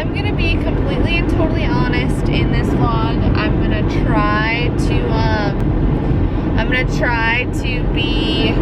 I'm gonna be completely and totally honest in this vlog. I'm gonna try to be, no,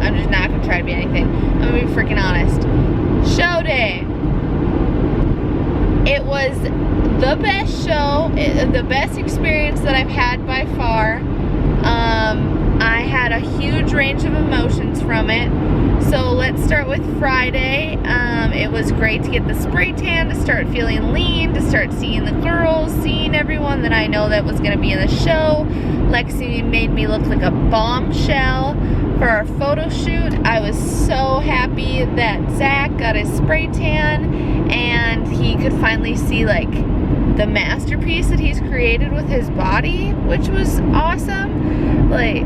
I'm just not gonna try to be anything. I'm gonna be freaking honest. Show day. It was the best show, the best experience that I've had by far. I had a huge range of emotions from it. So let's start with Friday. It was great to get the spray tan, to start feeling lean, to start seeing the girls, seeing everyone that I know that was going to be in the show. Lexi made me look like a bombshell for our photo shoot. I was so happy that Zach got his spray tan and he could finally see like the masterpiece that he's created with his body, which was awesome. Like,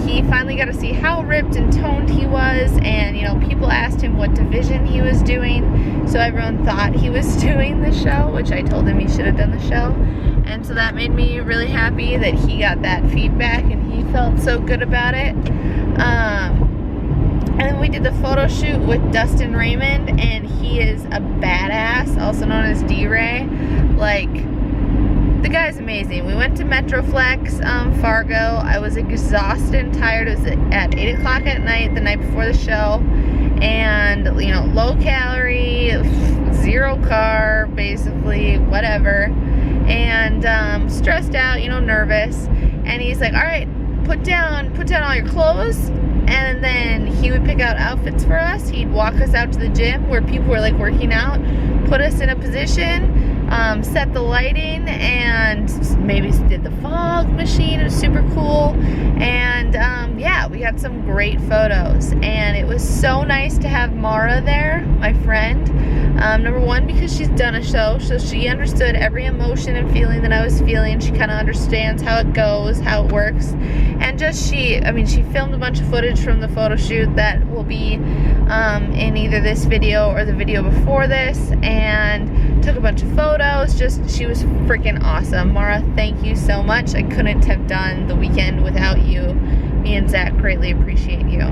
he finally got to see how ripped and toned he was, and, you know, people asked him what division he was doing, so everyone thought he was doing the show, which I told him he should have done the show, and so that made me really happy that he got that feedback, and he felt so good about it. And then we did the photo shoot with Dustin Raymond, and he is a badass, also known as D-Ray. Like, the guy's amazing. We went to Metroflex, Fargo. I was exhausted and tired. It was at 8 o'clock at night, the night before the show. And, you know, low calorie, 0 carb, basically, whatever. And stressed out, you know, nervous. And he's like, all right, put down all your clothes. And then he would pick out outfits for us. He'd walk us out to the gym where people were like working out, put us in a position, set the lighting, and maybe did the fog machine. It was super cool. And yeah, we got some great photos. And it was so nice to have Mara there, my friend. Number one, because she's done a show, so she understood every emotion and feeling that I was feeling. She kind of understands how it goes, how it works. And just she filmed a bunch of footage from the photo shoot that will be in either this video or the video before this, and took a bunch of photos. Just, she was freaking awesome. Mara, thank you so much. I couldn't have done the weekend without you. Me and Zach greatly appreciate you.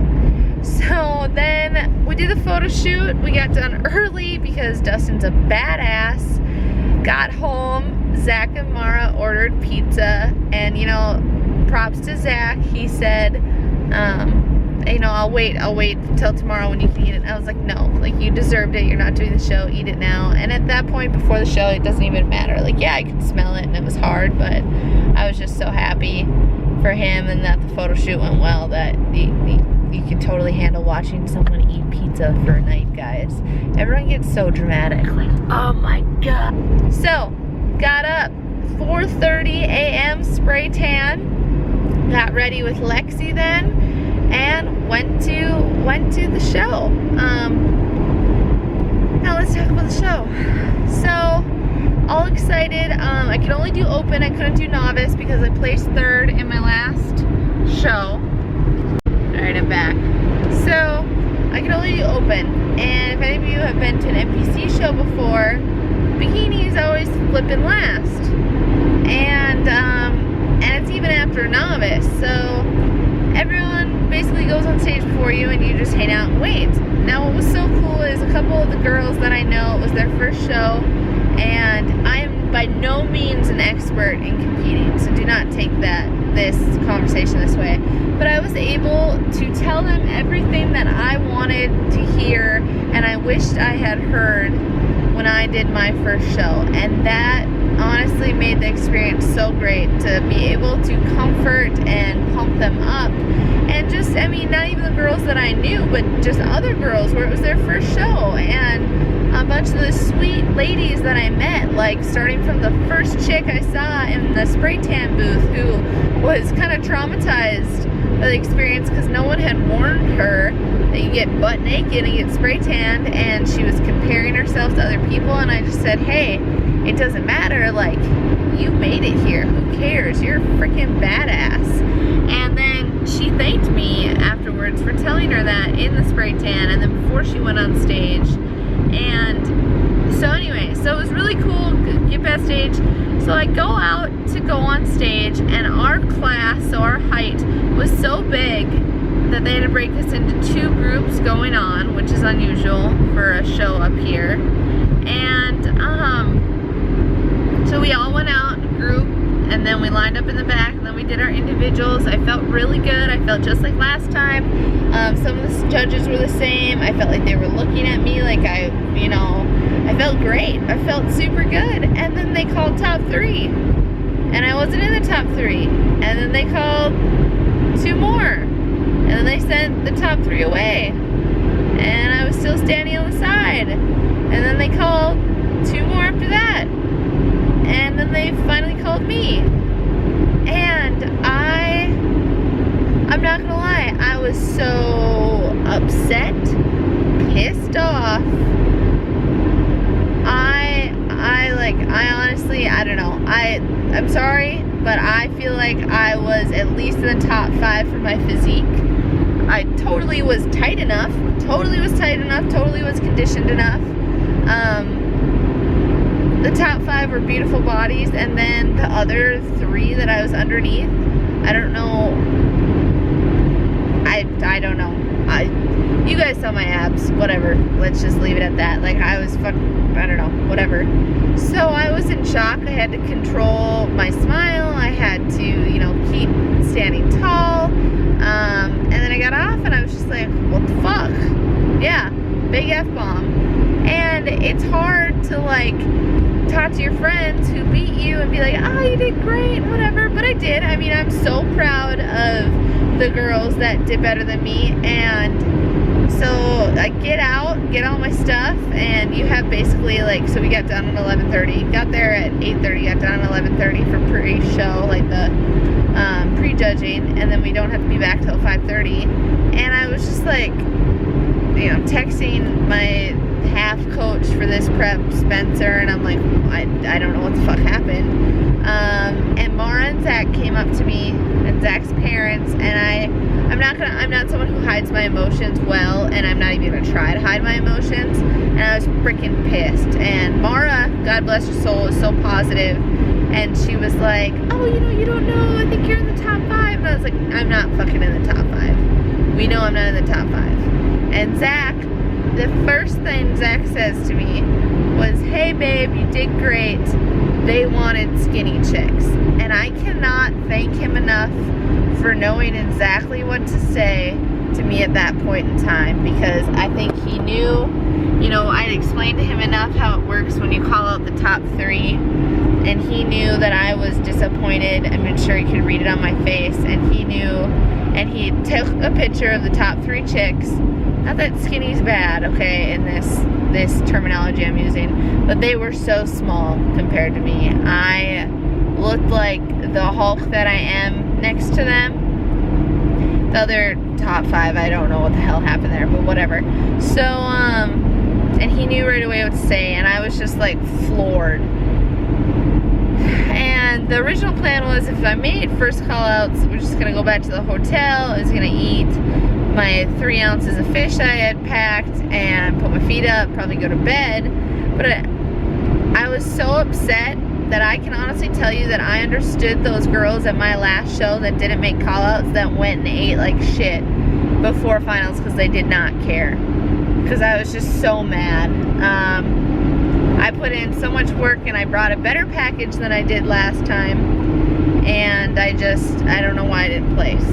So then we did the photo shoot. We got done early because Dustin's a badass. Got home, Zach and Mara ordered pizza, and, you know, props to Zach. He said, you know, I'll wait till tomorrow when you can eat it. I was like, no, like, you deserved it. You're not doing the show. Eat it now. And at that point before the show, it doesn't even matter. Like, yeah, I could smell it and it was hard, but I was just so happy for him and that the photo shoot went well, that you can totally handle watching someone eat pizza for a night, guys. Everyone gets so dramatic, like, oh my god. So, got up, 4:30 a.m. spray tan, got ready with Lexi then, and went to the show. Now let's talk about the show. So, all excited. I could only do open, I couldn't do novice because I placed 3rd in my last show. Alright, I'm back. So, I can only do open. And if any of you have been to an NPC show before, Bikini is always flipping last. And it's even after novice. So, everyone basically goes on stage before you and you just hang out and wait. Now, what was so cool is a couple of the girls that I know, it was their first show, and I am by no means an expert in competing, so do not take this conversation this way. But I was able to tell them everything that I wanted to hear and I wished I had heard when I did my first show. And that honestly made the experience so great, to be able to comfort and pump them up. And just, I mean, not even the girls that I knew, but just other girls where it was their first show. And a bunch of the sweet ladies that I met, like starting from the first chick I saw in the spray tan booth, who was kind of traumatized by the experience because no one had warned her that you get butt naked and get spray tanned, and she was comparing herself to other people. And I just said, hey, it doesn't matter, like, you made it here, who cares, you're a freaking badass. And then she thanked me afterwards for telling her that in the spray tan, and then before she went on stage. And so anyway, so it was really cool, get backstage. So I go out to go on stage, and our class, so our height, was so big that they had to break us into 2 groups going on, which is unusual for a show up here. And so we all went out in a group, and then we lined up in the back, and then we did our individuals. I felt really good. I felt just like last time. Some of the judges were the same. I felt like they were looking at me like I felt great. I felt super good. And then they called top 3, and I wasn't in the top 3. And then they called 2 more, and then they sent the top 3 away, and I was still standing on the side. And then they called 2 more after that, and then they finally called me. And I'm not gonna lie, I was so upset, pissed off. I honestly, I don't know. I'm sorry, but I feel like I was at least in the top 5 for my physique. I totally was tight enough, totally was conditioned enough. The top 5 were beautiful bodies, and then the other 3 that I was underneath, I don't know. I don't know. You guys saw my abs, whatever. Let's just leave it at that. Like, I was fucking, I don't know, whatever. So I was in shock. I had to control my smile. I had to, you know, keep standing tall. And then I got off, and I was just like, what the fuck? Yeah, big F-bomb. And it's hard to, like, talk to your friends who beat you and be like, oh, you did great, whatever. But I did. I mean, I'm so proud of the girls that did better than me. And so I get all my stuff, and you have basically, like, so we got done at 11:30, got there at 8:30, got done at 11:30 for pre-show, like the pre-judging, and then we don't have to be back till 5:30. And I was just like, you know, texting my half coach for this prep, Spencer, and I'm like, I don't know what the fuck happened. And Mara and Zach came up to me, and Zach's parents, and I'm not someone who hides my emotions well, and I'm not even gonna try to hide my emotions. And I was freaking pissed. And Mara, God bless her soul, is so positive, and she was like, oh, you know, you don't know, I think you're in the top 5. And I was like, I'm not fucking in the top 5. We know I'm not in the top 5. And Zach, the first thing Zach says to me was, hey babe, you did great. They wanted skinny chicks. And I cannot thank him enough for knowing exactly what to say to me at that point in time, because I think he knew, you know, I'd explained to him enough how it works when you call out the top 3, and he knew that I was disappointed. I'm sure he could read it on my face, and he knew, and he took a picture of the top 3 chicks. Not that skinny's bad, okay, in this terminology I'm using, but they were so small compared to me. I looked like the Hulk that I am next to them. The other top 5, I don't know what the hell happened there, but whatever. So, and he knew right away what to say, and I was just like floored. And the original plan was, if I made first call outs, we're just gonna go back to the hotel, I was gonna eat my 3 ounces of fish I had packed and put my feet up, probably go to bed. But I was so upset that I can honestly tell you that I understood those girls at my last show that didn't make call-outs, that went and ate like shit before finals because they did not care. Because I was just so mad. I put in so much work, and I brought a better package than I did last time, and I don't know why I didn't place.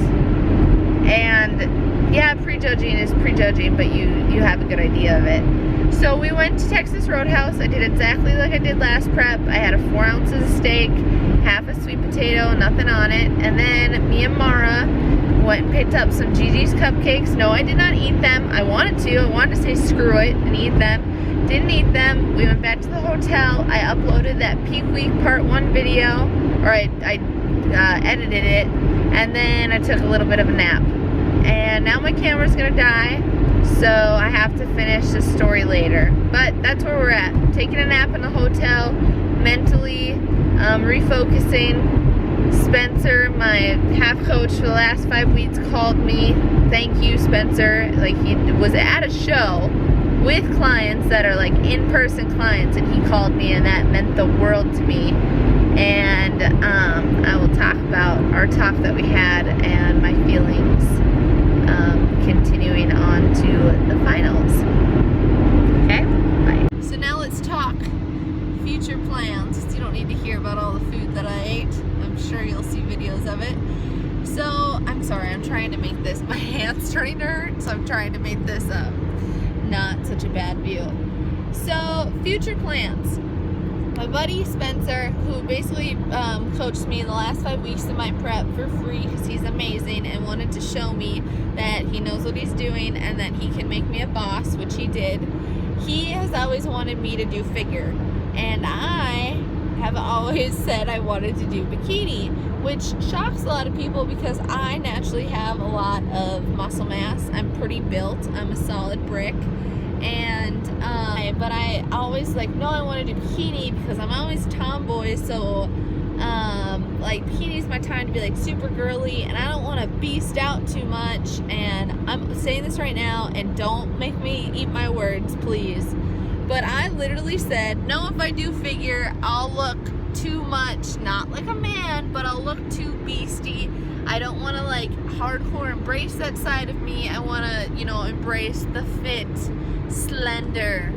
And yeah, prejudging is prejudging, but you have a good idea of it. So we went to Texas Roadhouse. I did exactly like I did last prep. I had 4 ounces of steak, half a sweet potato, nothing on it. And then me and Mara went and picked up some Gigi's cupcakes. No, I did not eat them. I wanted to. I wanted to say screw it and eat them. Didn't eat them. We went back to the hotel. I uploaded that Peak Week Part 1 video, or I edited it, and then I took a little bit of a nap. And now my camera's gonna die, so I have to finish the story later. But that's where we're at. Taking a nap in the hotel, mentally refocusing. Spencer, my half coach for the last 5 weeks, called me. Thank you, Spencer. Like, he was at a show with clients that are like in-person clients, and he called me, and that meant the world to me. And I will talk about our talk that we had and my feelings continuing on to the finals. Okay, bye. So now let's talk future plans. You don't need to hear about all the food that I ate. I'm sure you'll see videos of it. So, I'm sorry, I'm trying to make this, my hand's starting to hurt, so I'm trying to make this not such a bad view. So, future plans. My buddy Spencer, who basically coached me in the last 5 weeks of my prep for free because he's amazing and wanted to show me that he knows what he's doing and that he can make me a boss, which he did. He has always wanted me to do figure, and I have always said I wanted to do bikini, which shocks a lot of people because I naturally have a lot of muscle mass. I'm pretty built. I'm a solid brick. And but I always like, no, I want to do bikini because I'm always tomboy, so like bikini's my time to be like super girly, and I don't want to beast out too much. And I'm saying this right now, and don't make me eat my words, please, but I literally said, no, if I do figure, I'll look too much, not like a man, but I'll look too beastie. I don't want to like hardcore embrace that side of me. I want to, you know, embrace the fit, slender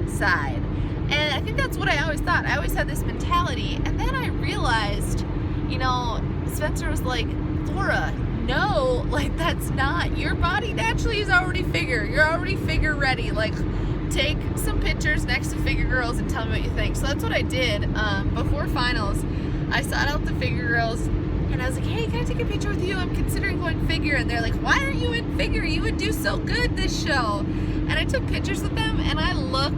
side. And I think that's what I always thought. I always had this mentality. And then I realized, you know, Spencer was like, Laura, no, like that's not, your body naturally is already figure. You're already figure ready. Like, take some pictures next to figure girls and tell me what you think. So that's what I did. Before finals, I sought out the figure girls and I was like, hey, can I take a picture with you? I'm considering going figure. And they're like, why aren't you in figure? You would do so good this show. And I took pictures with them, and I looked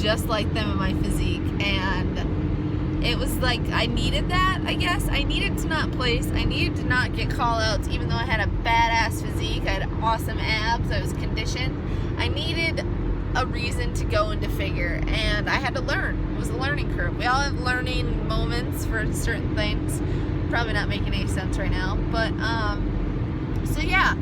just like them in my physique. And it was like, I needed that, I guess. I needed to not place. I needed to not get call-outs, even though I had a badass physique. I had awesome abs. I was conditioned. I needed a reason to go into figure, and I had to learn. It was a learning curve. We all have learning moments for certain things. Probably not making any sense right now, but so yeah,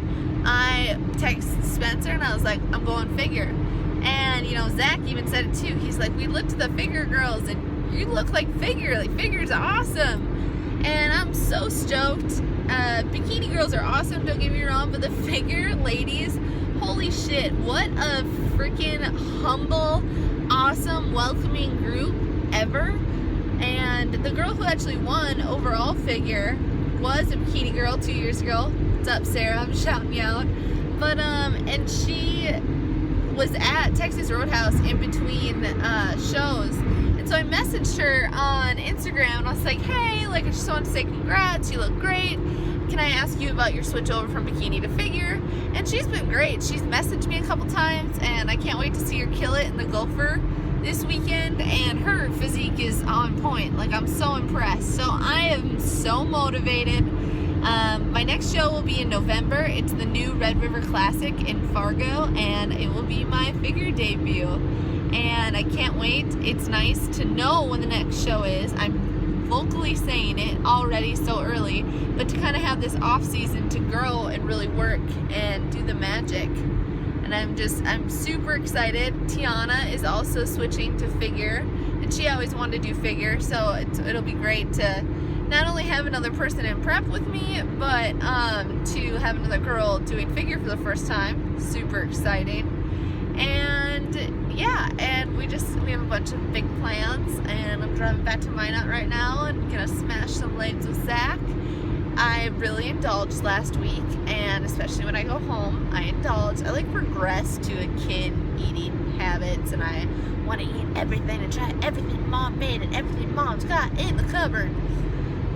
I texted Spencer and I was like, I'm going figure. And you know, Zach even said it too. He's like, we looked at the figure girls and you look like figure. Like, figure's awesome. And I'm so stoked. Bikini girls are awesome, don't get me wrong, but the figure ladies, holy shit, what a freaking humble, awesome, welcoming group ever. And the girl who actually won overall figure was a bikini girl 2 years ago. What's up, Sarah? I'm shouting you out. But and she was at Texas Roadhouse in between shows. And so I messaged her on Instagram and I was like, hey, like, I just want to say congrats, you look great. Can I ask you about your switch over from bikini to figure? And she's been great. She's messaged me a couple times, and I can't wait to see her kill it in the Gopher this weekend. And her physique is on point. Like, I'm so impressed. So I am so motivated. My next show will be in November. It's the new Red River Classic in Fargo, and it will be my figure debut. And I can't wait. It's nice to know when the next show is. I'm vocally saying it already so early, but to kind of have this off season to grow and really work and do the magic. And I'm super excited. Tiana is also switching to figure, and she always wanted to do figure, so it'll be great to not only have another person in prep with me, but to have another girl doing figure for the first time. Super exciting. And yeah, and we have a bunch of big plans, and I'm driving back to Minot right now and gonna smash some legs with Zach. I really indulged last week, and especially when I go home, I indulge. I like progress to a kid eating habits, and I want to eat everything and try everything mom made and everything mom's got in the cupboard.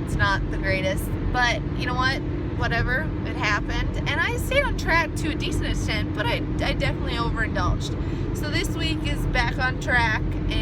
It's not the greatest, but you know what? Whatever, it happened, and I stayed on track to a decent extent, but I definitely overindulged. So this week is back on track, and